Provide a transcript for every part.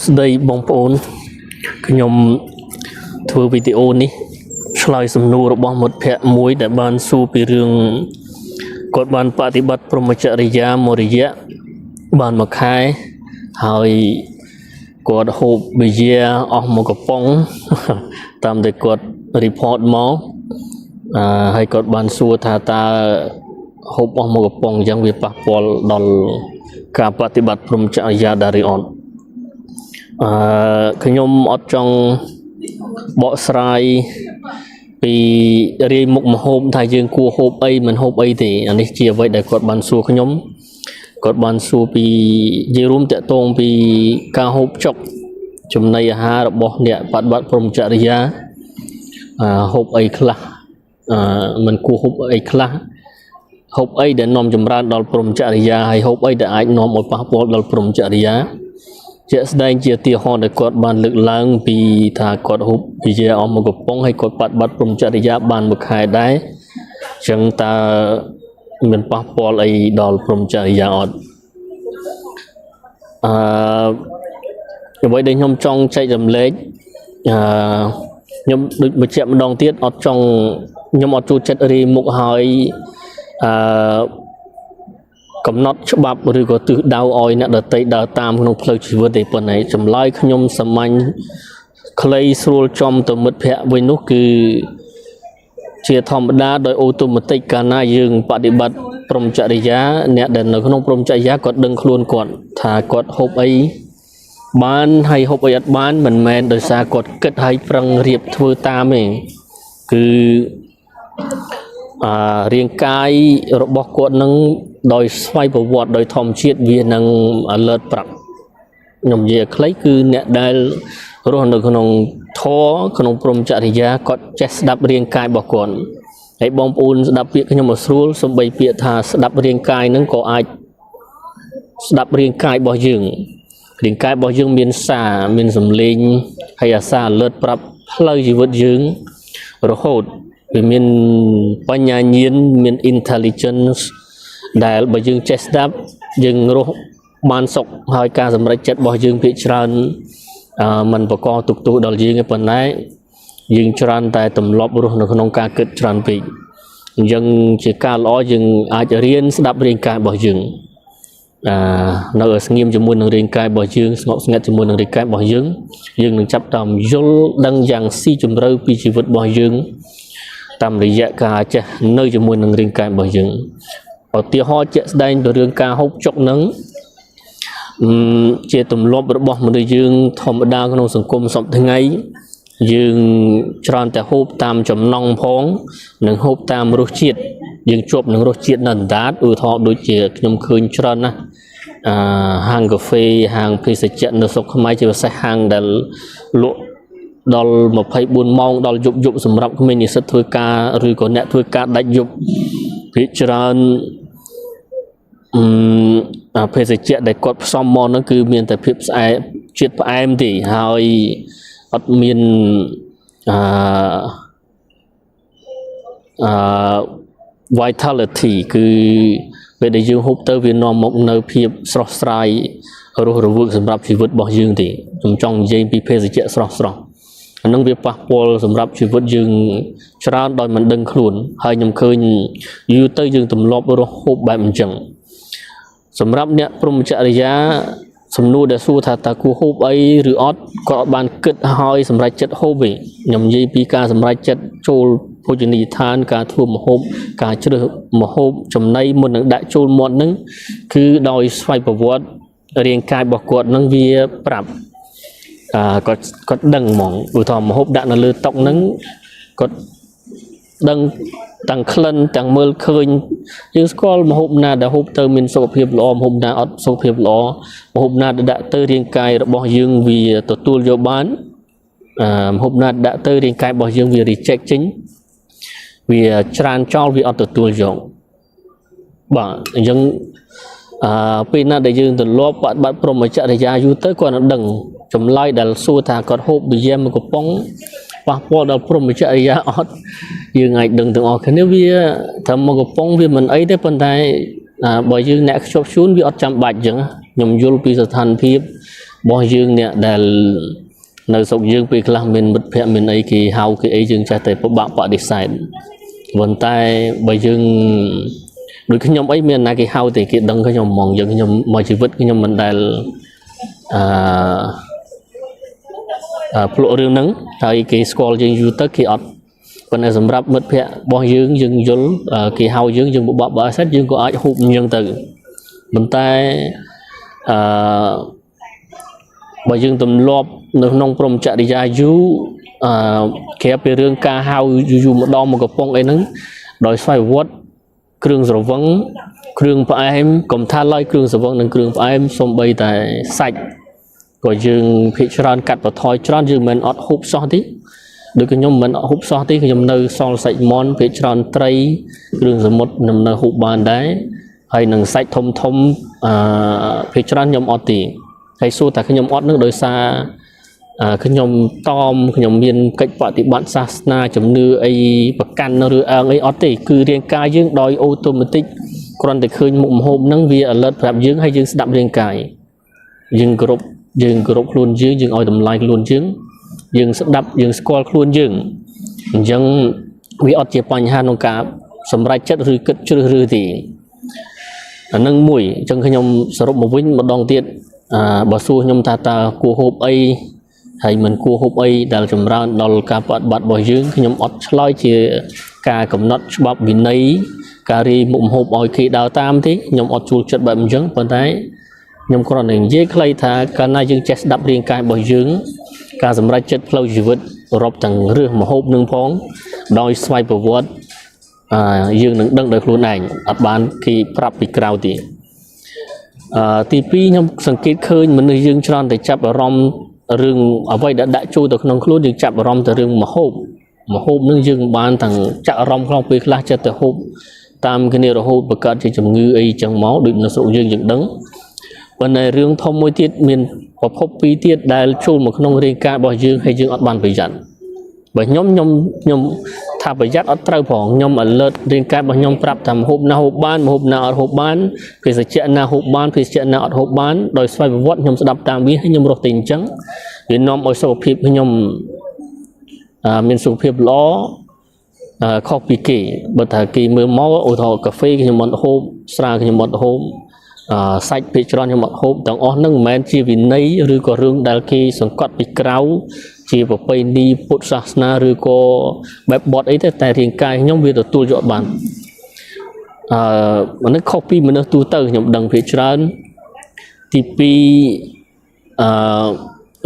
ស្ដីបងប្អូនខ្ញុំធ្វើវីដេអូនេះឆ្លើយសំណួររបស់មិត្តភ័ក្តិមួយដែលបានសួរពីរឿងគាត់បានបប្រតិបត្តិព្រហ្មចរិយាមួយរយៈបានមួយខែហើយគាត់ហូបប៊ីយ៉ាអស់មួយកំប៉ុងតាមដែលគាត់ report មកហើយគាត់បានសួរថាតើហូបអស់មួយកំប៉ុងអញ្ចឹងវាប៉ះពាល់ដល់ការបប្រតិបត្តិព្រហ្មចរិយាដែរឬអត់ខ្ញុំអត់ចង់បកស្រាយពីរាយមុខម្ហូបថាយើងគួរហូបអីមិនហូបអីទេអានេះជាអ្វីដែលគាត់បានសួរខ្ញុំគាត់បានសួរពីនិយាយរួមតកតងពីការហូបចុកចំណីអាហាររបស់អ្នកបប្រតិបត្តិព្រហ្មចរិយាហូបអីខ្លះមិនគួរហូបអីខ្លះហូបអីដែលនាំចម្រើនដល់ព្រហ្មចរិយាហើយហូបអីដែលអាចនាំឲ្យប៉ះពាល់ដល់ព្រហ្មចរិយាជាក់ស្ដែងជាទីហោដែលគាត់បានលើកឡើងពីថាគាត់ហូបវិជាអស់មួយកំប៉ុងហើយគាត់បប្រតិបត្តិព្រហ្មចរិយាបានមួយខែដែរអញ្ចឹងតើមានប៉ះពាល់អីដល់ព្រហ្មចរិយាអត់អ្វីដែលខ្ញុំចង់ចែករំលែកខ្ញុំដូចបញ្ជាក់ម្ដងទៀតអត់ចង់ខ្ញុំអត់ចូលចិត្តរីមុខហើយកំណត់ច្បាប់ឬក៏ទិសដៅឲ្យអ្នកដទៃដើរតាមក្នុងផ្លូវជីវិតទេប៉ុន្តែចម្លើយខ្ញុំសាមញ្ញខ្លីស្រួលចំទៅមិត្តភ័ក្តិវិញនោះគឺជាធម្មតាដោយអូតូម៉ាទិកកាលណាយើងបប្រតិបត្តិព្រហ្មចរិយាអ្នកដែលនៅក្នុងព្រហ្មចរិយាគាត់ដឹងខ្លួនគាត់ថាគាត់ហូបអីបានហើយហូបអីអត់បានមិនមែនដោយសារគាត់គិតឲ្យប្រឹងរៀបធ្វើតាមទេគឺរាងកាយរបស់គាត់នឹងដោយស្វ័យប្រវត្តិដោយធម្មជាតិវានឹង alert ប្រាប់ខ្ញុំនិយាយខ្លីគឺអ្នកដែលរស់នៅក្នុងធម៌ក្នុងព្រហ្មចរិយាគាត់ចេះស្ដាប់រាងកាយរបស់គាត់ហើយបងប្អូនស្ដាប់ពាក្យខ្ញុំមកស្រួលសំបីពាក្យថាស្ដាប់រាងកាយនឹងក៏អាចស្ដាប់រាងកាយរបស់យើងរាងកាយរបស់យើងមានសារមានសម្លេងហើយអាសារ alert ប្រាប់ផ្លូវជីវិតយើងរហូតវាមានបញ្ញាញាណមាន intelligence ដែលបើយើងចេះស្ដាប់យើងរស់បានសុខហើយការសម្រេចចិត្តរបស់យើងភាគច្រើនมันបកកទុកទោសដល់យើងទេប៉ុន្តែយើងច្រើនតែទម្លាប់រស់នៅក្នុងការគិតច្រើនពេកអញ្ចឹងជាការល្អយើងអាចរៀនស្ដាប់រាងកាយរបស់យើងនៅឲ្យស្ងៀមជាមួយនឹងរាងកាយរបស់យើងស្ងប់ស្ងាត់ជាមួយនឹងរាងកាយរបស់យើងនឹងចាប់តាមយល់ដឹងយ៉ាងស៊ីជម្រៅពីជីវិតរបស់យើងតាមរយៈការចេះនៅជាមួយនឹងរាងកាយរបស់យើងឧទាហរណ៍ជាក់ស្ដែងទៅរឿងការហូបចុកនឹងជាទម្លាប់របស់មនុស្សយើងធម្មតាក្នុងសង្គមសពថ្ងៃយើងច្រើនតែហូបតាមចំណង់ផងនិងហូបតាមរសជាតិយើងជាប់នឹងរសជាតិនៅអណ្ដាតឧទាហរណ៍ដូចជាខ្ញុំឃើញច្រើនណាស់ហាងកាហ្វេហាងភេសជ្ជៈនៅស្រុកខ្មែរជាពិសេសហាងដែលលក់ដល់24ម៉ោងដល់យប់សម្រាប់ក្មេងនិស្សិតធ្វើការឬក៏អ្នកធ្វើការដាច់យប់ភាគច្រើនភេសជ្ជៈដែលគាត់ផ្សំមកនោះគឺមានតែភាពស្អែកជាតិផ្អែមទេហើយអត់មានvitality គឺពេលដែលយើងហូបទៅវានាំមកនៅភាពស្រស់ស្រាយរស់រវើកសម្រាប់ជីវិតរបស់យើងទេខ្ញុំចង់និយាយពីភេសជ្ជៈស្រស់អានឹងវាប៉ះពាល់សម្រាប់ជីវិតយើងច្រើនដោយមិនដឹងខ្លួនហើយខ្ញុំឃើញយូរទៅយើងទម្លាប់រស់ហូបបែបអញ្ចឹងសម្រាប់អ្នកព្រហ្មចរិយាសំណួរដែលសួរថាតើគួរហូបអីឬអត់ក៏បានគិតហើយសម្រេចចិត្តហូបទេខ្ញុំនិយាយពីការសម្រេចចិត្តចូលភោជនីយដ្ឋានការធ្វើម្ហូបការជ្រើសម្ហូបចំណីមុននឹងដាក់ចូលមាត់នឹងគឺដោយស្វ័យប្រវត្តិរាងកាយរបស់គាត់នឹងវាប្រាប់គាត់ដឹងហ្មងឧទាហរណ៍ម្ហូបដាក់នៅលើតុហ្នឹងគាត់ដឹងទាំងក្លិនទាំងមើលឃើញយើងស្គាល់ម្ហូបណាដែលហូបទៅមានសុខភាពល្អម្ហូបណាអត់សុខភាពល្អម្ហូបណាដែលដាក់ទៅរាងកាយរបស់យើងវាទទួលយកបានម្ហូបណាដាក់ទៅរាងកាយរបស់យើងវា reject ចេញវាច្រានចោលវាអត់ទទួលយកបាទអញ្ចឹងពេលណាដែលយើងទម្លាប់បប្រតិបត្តិព្រហ្មចរិយាយូរទៅគាត់នឹងដឹងចម្លើយដែលសួរថាគាត់ហូបវិយាមួយកំប៉ុងប៉ះពាល់ដល់ព្រហ្មចរិយាអត់យើងអាចដឹងទាំងអស់គ្នាវាថាមួយកំប៉ុងវាមិនអីទេប៉ុន្តែបើយើងអ្នកខ្ជាប់ខ្ជួនវាអត់ចាំបាច់អញ្ចឹងខ្ញុំយល់ពីស្ថានភាព บ่យើងអ្នកដែលនៅស្រុកយើងពេលខ្លះមានមិត្តភ័ក្តិមានអីគេហៅគេអីយើងចេះតែពិបាកបដិសេធប៉ុន្តែបើយើងដូចខ្ញុំអីមានណាគេហៅទេគេដឹងខ្ញុំហ្មងយើងខ្ញុំមកជីវិតខ្ញុំមិនដែលភ្លក់រឿងហ្នឹងហើយគេស្គាល់យើងយូរទៅគេអត់ប៉ុន្តែសម្រាប់មិត្តភ័ក្តិរបស់យើងយល់គេហៅយើងបបបើសិនយើងក៏អាចហូបអញ្ចឹងទៅប៉ុន្តែបើយើងទម្លាប់នៅក្នុងព្រំចរិយាយូរក្រៅពីរឿងការហៅយូរម្ដងមកកំប៉ុងអីហ្នឹងដោយស្វ័យប្រវត្តិគ្រឿងស្រវឹងគ្រឿងផ្អែមកុំថាឡើយគ្រឿងស្រវឹងនិងគ្រឿងផ្អែមសំបីតែសាច់ក៏យើងភិកច្រើនកាត់បន្ថយច្រើនយើងមិនអត់ហូបសោះទេដូចខ្ញុំមិនហូបសោះទេខ្ញុំនៅសល់សាច់មន់ភិកច្រើនត្រីគ្រឿងសមុទ្រខ្ញុំនៅហូបបានដែរហើយនឹងសាច់ធំភិកច្រើនខ្ញុំអត់ទេហើយសួរតែខ្ញុំអត់នឹងដោយសារខ្ញុំខ្ញុំមានកិច្ចបប្រតិបត្តិសាសនាជំនឿអីប្រកាន់ឬអើងអីអត់ទេគឺរាងកាយយើងដោយអូតូម៉ាទិកគ្រាន់តែឃើញមុខម្ហូបហ្នឹងវា alert ប្រាប់យើងហើយយើងស្ដាប់រាងកាយយើងគោរពខ្លួនយើងឲ្យតម្លៃខ្លួនយើងស្ដាប់យើងស្គាល់ខ្លួនយើងអញ្ចឹងវាអត់ជាបញ្ហាក្នុងការសម្រេចចិត្តឬគិតជ្រើសរើសទេអានឹងមួយអញ្ចឹងខ្ញុំសរុបមកវិញម្ដងទៀតបើសួរខ្ញុំថាតើគួរហូបអីហើយមិនគួរហូបអីដែលចម្រើនដល់ការបប្រតិបត្តិរបស់យើងខ្ញុំអត់ឆ្លើយជាការកំណត់ច្បាប់វិន័យការរីមុខម្ហូបឲ្យគេដើរតាមទេខ្ញុំអត់ជួលចិត្តបែបអញ្ចឹងប៉ុន្តែខ្ញុំគ្រាន់តែនិយាយខ្លីថាកាលណាយើងចេះស្ដាប់រាងកាយរបស់យើងការសម្រេចចិត្តផ្លូវជីវិតរាប់ទាំងរើសម្ហូបនឹងផងដោយស្វ័យប្រវត្តិយើងនឹងដឹងដោយខ្លួនឯងអត់បានគេប្រាប់ពីក្រៅទេទី2ខ្ញុំសង្កេតឃើញមនុស្សយើងច្រើនតែចាប់អារម្មណ៍រឿងអ្វីដែលដាក់ចូលទៅក្នុងខ្លួនយើងចាប់អារម្មណ៍ទៅរឿងម្ហូបនឹងយើងបានទាំងចាក់អារម្មណ៍ក្នុងពេលខ្លះចិត្តទៅហូបតាមគ្នារហូតបង្កើតជាជំងឺអីចឹងមកដូចនៅស្រុកយើងដឹងប៉ុន្តែរឿងធំមួយទៀតមានប្រភពពីរទៀតដែលចូលមកក្នុងរាងកាយរបស់យើងហើយយើងអត់បានប្រយ័ត្នបើខ្ញុំថាប្រយ័ត្នអត់ត្រូវផងខ្ញុំ alert រាងកាយរបស់ខ្ញុំប្រាប់ថាម្ហូបណាហូបបានម្ហូបណាអត់ហូបបានភេសជ្ជៈណាហូបបានភេសជ្ជៈណាអត់ហូបបានដោយស្វ័យប្រវត្តិខ្ញុំស្ដាប់តាមវាហើយខ្ញុំរស់តែអញ្ចឹងវានាំឲ្យសុខភាពខ្ញុំមានសុខភាពល្អខុសពីគេបើថាគេមើលមកឧទាហរណ៍កាហ្វេខ្ញុំអត់ហូបស្រាខ្ញុំអត់ហូបសាច់ពេកច្រើនខ្ញុំអត់ហូបទាំងអស់ហ្នឹងមិនមែនជាវិន័យឬក៏រឿងដែលគេសង្កត់ពីក្រៅជាប្រពៃណីពុទ្ធសាសនាឬក៏បែបបត់អីទេតែរាងកាយខ្ញុំវាទទួលយកបានមនុស្សខុសពីមនុស្សទូទៅខ្ញុំដឹងភាគច្រើនទី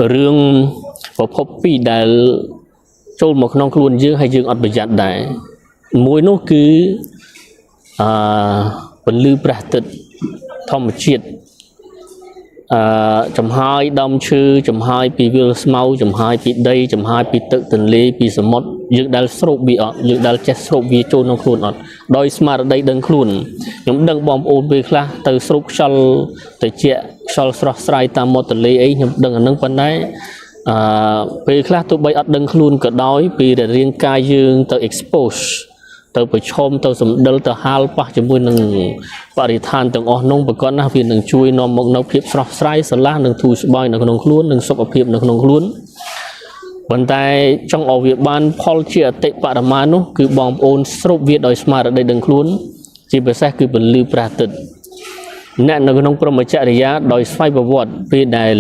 2រឿងប្រភពពីរដែលចូលមកក្នុងខ្លួនយើងហើយយើងអត់ប្រយ័ត្នដែរមួយនោះគឺពន្លឺព្រះអាទិត្យធម្មជាតិចំហាយដើមឈើចំហាយពីវាលស្មៅចំហាយពីដីចំហាយពីទឹកទន្លេពីសមុទ្រយើងដែលស្រូបវាអត់យើងដែលចេះស្រូបវាចូលក្នុងខ្លួនអត់ដោយស្មារតីដឹងខ្លួនខ្ញុំដឹងបងប្អូនពេលខ្លះទៅស្រូបខ្យល់ត្រជាក់ខ្យល់ស្រស់ស្រាយតាមមាត់ទន្លេអីខ្ញុំដឹងអានឹងប៉ុន្តែពេលខ្លះទោះបីអត់ដឹងខ្លួនក៏ដោយពីរាងកាយយើងទៅ expose ទៅប្រឈមទៅសម្ដិលទៅហាលប៉ះជាមួយនឹងបរិស្ថានទាំងអស់នោះប្រកបណាស់វានឹងជួយនាំមកនៅភាពស្រស់ស្រាយស្រឡះនិងធូរស្បើយនៅក្នុងខ្លួននិងសុខភាពនៅក្នុងខ្លួនប៉ុន្តែចង់ឲ្យវាបានផលជាអតិបរមានោះគឺបងប្អូនស្រូបវាដោយស្មារតីដឹងខ្លួនជាពិសេសគឺពន្លឺព្រះអាទិត្យអ្នកនៅក្នុងព្រមចរិយាដោយស្វ័យប្រវត្តិពេលដែល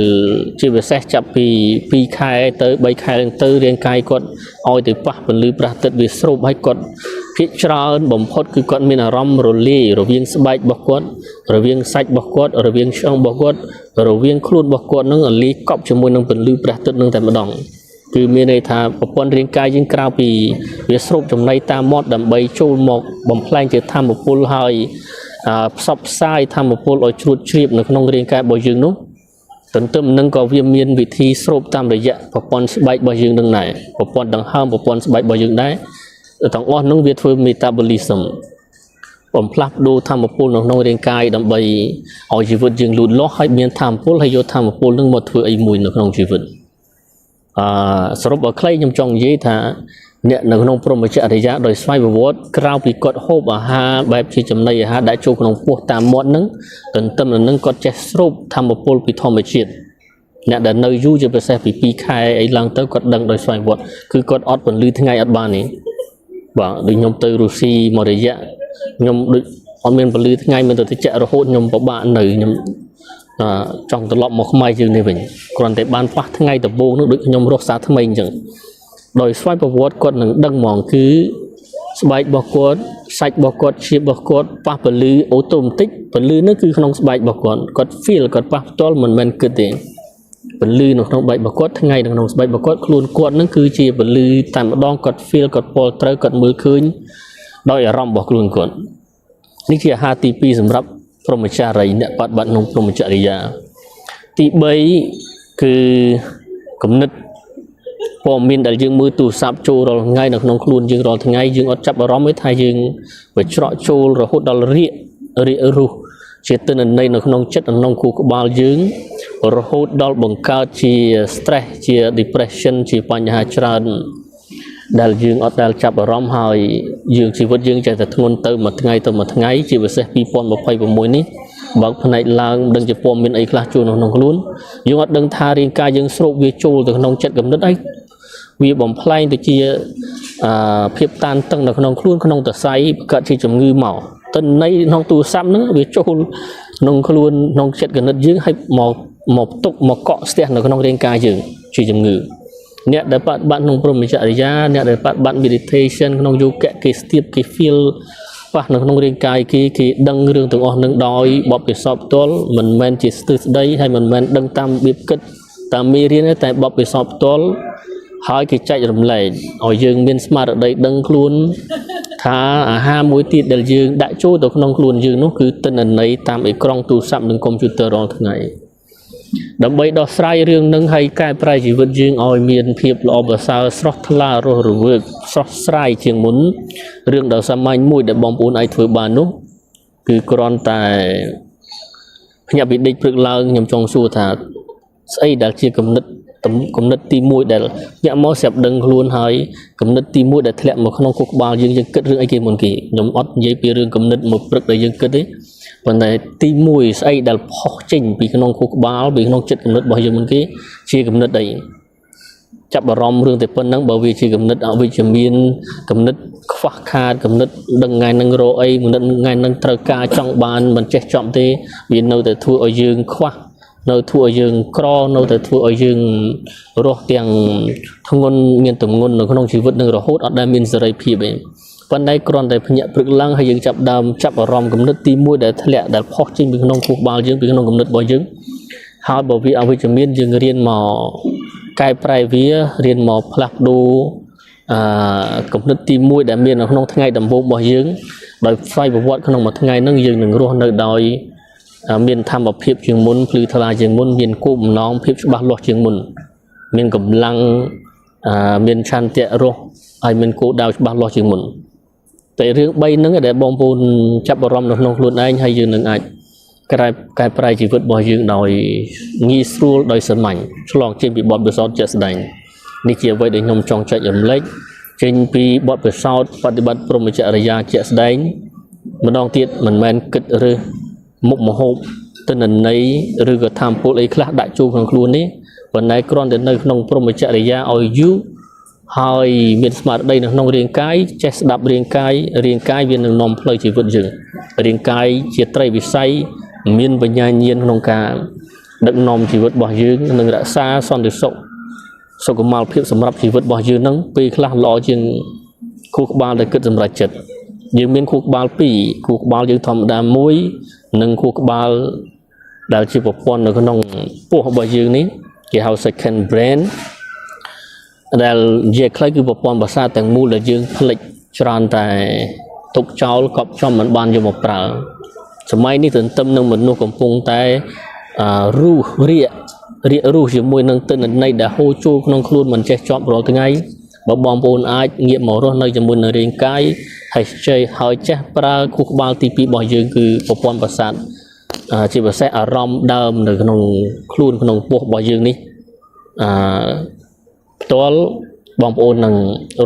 ជាពិសេសចាប់ពី2ខែទៅ3ខែទៅរាងកាយគាត់ឲ្យទៅប៉ះពន្លឺព្រះអាទិត្យវាស្រូបឲ្យគាត់ភាគច្រើនបំផុតគឺគាត់មានអារម្មណ៍រលាយរវាងស្បែករបស់គាត់រវាងសាច់របស់គាត់រវាងឆ្អឹងរបស់គាត់រវាងខ្លួនរបស់គាត់នឹងរលាយកប់ជាមួយនឹងពន្លឺព្រះអាទិត្យនឹងតែម្ដងគឺមានន័យថាប្រព័ន្ធរាងកាយយើងក្រៅពីវាស្រូបចំណីតាមមាត់ដើម្បីចូលមកបំផ្លែងជាធម្មពលហើយផ្សព្វផ្សាយធម្មពលឲ្យជ្រួតជ្រាបនៅក្នុងរាងកាយរបស់យើងនោះទន្ទឹមនឹងក៏វាមានវិធីស្រូបតាមរយៈប្រព័ន្ធស្បែករបស់យើងនឹងដែរប្រព័ន្ធដង្ហើមប្រព័ន្ធស្បែករបស់យើងដែរទាំងអស់នោះវាធ្វើ metabolism បំផ្លាស់ប្ដូរធម្មពលនៅក្នុងរាងកាយដើម្បីឲ្យជីវិតយើងលូតលាស់ហើយមានធម្មពលហើយយកធម្មពលនឹងមកធ្វើអីមួយនៅក្នុងជីវិតសរុបឲ្យខ្លីខ្ញុំចង់និយាយថាអ្នកនៅក្នុងព្រហ្មចរិយាដោយស្វ័យប្រវត្តិក្រៅពីគាត់ហូបអាហារបែបជាចំណីអាហារដែលចូលក្នុងពោះតាមមាត់នឹងទន្ទឹមនឹងគាត់ចេះស្រូបធម្មពលពីធម្មជាតិ អ្នកដែលនៅយូរជាពិសេសពី2ខែអីឡើងទៅគាត់ដឹងដោយស្វ័យប្រវត្តិគឺគាត់អត់ពន្លឺថ្ងៃអត់បានទេបាទដូចខ្ញុំទៅរុស្ស៊ីមករយៈខ្ញុំដូចអត់មានពន្លឺថ្ងៃមិនទៅតិចរហូតខ្ញុំពិបាកនៅខ្ញុំចង់ត្រឡប់មកខ្មែរយើងនេះវិញគ្រាន់តែបានប៉ះថ្ងៃដំបូងនោះដូចខ្ញុំរស់សាថ្មីអញ្ចឹងដោយស្វ័យប្រវត្តិគាត់នឹងដឹងហ្មងគឺស្បែករបស់គាត់សាច់របស់គាត់ឈាមរបស់គាត់ប៉ះពន្លឺអូតូម៉ាទិកពន្លឺនោះគឺក្នុងស្បែករបស់គាត់ feel គាត់ប៉ះផ្ទាល់មិនមែនគិតទេពន្លឺនៅក្នុងស្បែករបស់គាត់ថ្ងៃនៅក្នុងស្បែករបស់គាត់ខ្លួនគាត់នឹងគឺជាពន្លឺតែម្ដងគាត់ feel គាត់ពលត្រូវគាត់មើលឃើញដោយអារម្មណ៍របស់ខ្លួនគាត់នេះជាអាហារទី2សម្រាប់ព្រហ្មចារីអ្នកបដិបត្តិក្នុងព្រហ្មចរិយាទី3គឺគំនិតព័ត៌មានដែលយើងមើលទូរស័ព្ទចូលរាល់ថ្ងៃនៅក្នុងខ្លួនយើងរាល់ថ្ងៃយើងអត់ចាប់អារម្មណ៍ទេថាយើងវាច្រកចូលរហូតដល់រាករុះជាទិន្នន័យនៅក្នុងចិត្តក្នុងខួរក្បាលយើងរហូតដល់បង្កើតជា stress ជា depression ជាបញ្ហាច្រើនដែលយើងអត់ដែលចាប់អារម្មណ៍ហើយយើងជីវិតយើងចេះតែធ្ងន់ទៅមួយថ្ងៃជាពិសេស2026នេះបើកផ្នែកឡើងមិនដឹងជាព័ត៌មានអីខ្លះចូលក្នុងខ្លួនយើងអត់ដឹងថារាងកាយយើងស្រូបវាចូលទៅក្នុងចិត្តគំនិតអីវាបំផ្លែងទៅជាភាពតានតឹងនៅក្នុងខ្លួនក្នុងសរសៃបង្កើតជាជំងឺមកទិន្នន័យក្នុងទូរស័ព្ទហ្នឹងវាចូលក្នុងខ្លួនក្នុងចិត្តគំនិតយើងឲ្យមកទុកមកកក់ស្ទះនៅក្នុងរាងកាយយើងជាជំងឺអ្នកដែលបដិបត្តិក្នុងព្រហ្មចរិយាអ្នកដែលបដិបត្តិ meditation ក្នុងយោគៈគេស្ទាបគេ feel ប៉ះនៅក្នុងរាងកាយគេដឹងរឿងទាំងអស់នឹងដោយបបពិសោធន៍ផ្ទាល់មិនមែនជាស្ទើរស្ដីហើយមិនមែនដឹងតាមរបៀបគិតតាមមេរៀនទេតែបបពិសោធន៍ផ្ទាល់ហើយគេចែករំលែកឲ្យយើងមានស្មារតីដឹងខ្លួនថាអាហារមួយទៀតដែលយើងដាក់ចូលទៅក្នុងខ្លួនយើងនោះគឺទិន្នន័យតាមអេក្រង់ទូរស័ព្ទនិងកុំព្យូទ័ររាល់ថ្ងៃដើម្បីដោះស្រាយរឿងនឹងហើយកែប្រែជីវិតយើងឲ្យមានភាពល្អប្រសើរស្រស់ថ្លារស់រវើកស្រស់ស្រាយជាងមុនរឿងដ៏សាមញ្ញមួយដែលបងប្អូនអាចធ្វើបាននោះគឺគ្រាន់តែភ្ញាក់ពីដេកព្រឹកឡើងខ្ញុំចង់សួរថាស្អីដែលជាគំនិតទី1ដែលញាក់មកស្រាប់ដឹងខ្លួនហើយគំនិតទី1ដែលធ្លាក់មកក្នុងខួរក្បាលយើងគិតរឿងអីគេមុនគេខ្ញុំអត់និយាយពីរឿងគំនិតមួយព្រឹកដែលយើងគិតទេប៉ុន្តែទី1ស្អីដែលផុសចេញពីក្នុងខួរក្បាលពីក្នុងចិត្តគំនិតរបស់យើងមុនគេជាគំនិតអីចាប់អារម្មណ៍រឿងតែប៉ុណ្្នឹងបើវាជាគំនិតអវិជ្ជមានគំនិតខ្វះខាតគំនិតដឹងថ្ងៃនឹងរកអីគំនិតថ្ងៃនឹងត្រូវការចង់បានមិនចេះចប់ទេវានៅតែធ្វើឲ្យយើងខ្វះនៅធ្វើឲ្យយើងក្រនៅតែធ្វើឲ្យយើងរស់ទាំងធ្ងន់មានទម្ងន់នៅក្នុងជីវិតនឹងរហូតអត់ដែលមានសេរីភាពទេប៉ុន្តែគ្រាន់តែភ្ញាក់ព្រឹកឡើងហើយយើងចាប់អារម្មណ៍គំនិតទី1ដែលធ្លាក់ដែលផុសចេញពីក្នុងខួរក្បាលយើងពីក្នុងគំនិតរបស់យើងហើយបើវាអវិជ្ជមានយើងរៀនមកកែប្រែវារៀនមកផ្លាស់ប្ដូរគំនិតទី1ដែលមាននៅក្នុងថ្ងៃដំបូងរបស់យើងដោយស្វ័យប្រវត្តិក្នុងមួយថ្ងៃហ្នឹងយើងនឹងរស់នៅដោយមានធម្មភាពជាងមុនភ្លឺថ្លាជាងមុនមានគោលបំណងភាពច្បាស់លាស់ជាងមុនមានកម្លាំងមានឆន្ទៈរស់ហើយមានគោលដៅច្បាស់លាស់ជាងមុនតែរឿង3ហ្នឹងដែលបងប្អូនចាប់អារម្មណ៍នៅក្នុងខ្លួនឯងហើយយើងនឹងអាចកែប្រែជីវិតរបស់យើងដោយងាយស្រួលដោយសាមញ្ញឆ្លងចេញពីបទពិសោធន៍ជាក់ស្ដែងនេះជាអ្វីដែលខ្ញុំចង់ចែករំលែកចេញពីបទពិសោធន៍បប្រតិបត្តិព្រហ្មចរិយាជាក់ស្ដែងម្ដងទៀតមិនមែនគិតរើសមុខមហូបទិន្នន័យឬក៏ធម្មពលអីខ្លះដាក់ចូលក្នុងខ្លួននេះប៉ុន្តែគ្រាន់តែនៅក្នុងព្រហ្មចរិយាឲ្យយូរហើយមានស្មារតីនៅក្នុងរាងកាយចេះស្ដាប់រាងកាយវានឹងនាំផ្លូវជីវិតយើងរាងកាយជាត្រីវិស័យមានបញ្ញាញាណក្នុងការដឹកនាំជីវិតរបស់យើងនិងរក្សាសន្តិសុខសុខុមាលភាពសម្រាប់ជីវិតរបស់យើងនឹងពេលខ្លះល្អជាងខួរក្បាលដែលគិតសម្រេចចិត្តយើងមានខួរក្បាល2ខួរក្បាលយើងធម្មតា1និងខួរក្បាលដែលជាប្រព័ន្ធនៅក្នុងពោះរបស់យើងនេះគេហៅ second brain ដែលនិយាយខ្លីគឺប្រព័ន្ធប្រសាទទាំងមូលដែលយើងផ្លិចច្រើនតែទុកចោលកប់ចំមិនបានយកមកប្រើសម័យនេះទន្ទឹមនឹងមនុស្សកំពុងតែរុះរាករុះជាមួយនឹងទិន្នន័យដែលហូរចូលក្នុងខ្លួនមិនចេះចប់រាល់ថ្ងៃបើបងប្អូនអាចងាកមករស់នៅជាមួយនឹងរាងកាយហើយចេះប្រើខួរក្បាលទី2របស់យើងគឺប្រព័ន្ធប្រសាទជាពិសេសអារម្មណ៍ដើមនៅក្នុងខ្លួនក្នុងពោះរបស់យើងនេះផ្ទាល់បងប្អូននឹង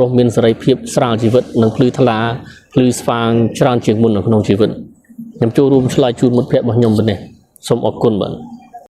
រស់មានសេរីភាពស្រាលជីវិតនិងភ្លឺថ្លាភ្លឺស្វាងច្រើនជាងមុននៅក្នុងជីវិតខ្ញុំចូលរួមឆ្លើយជូនមិត្តភ័ក្តិរបស់ខ្ញុំប៉ុណ្ណេះសូមអរគុណបាទ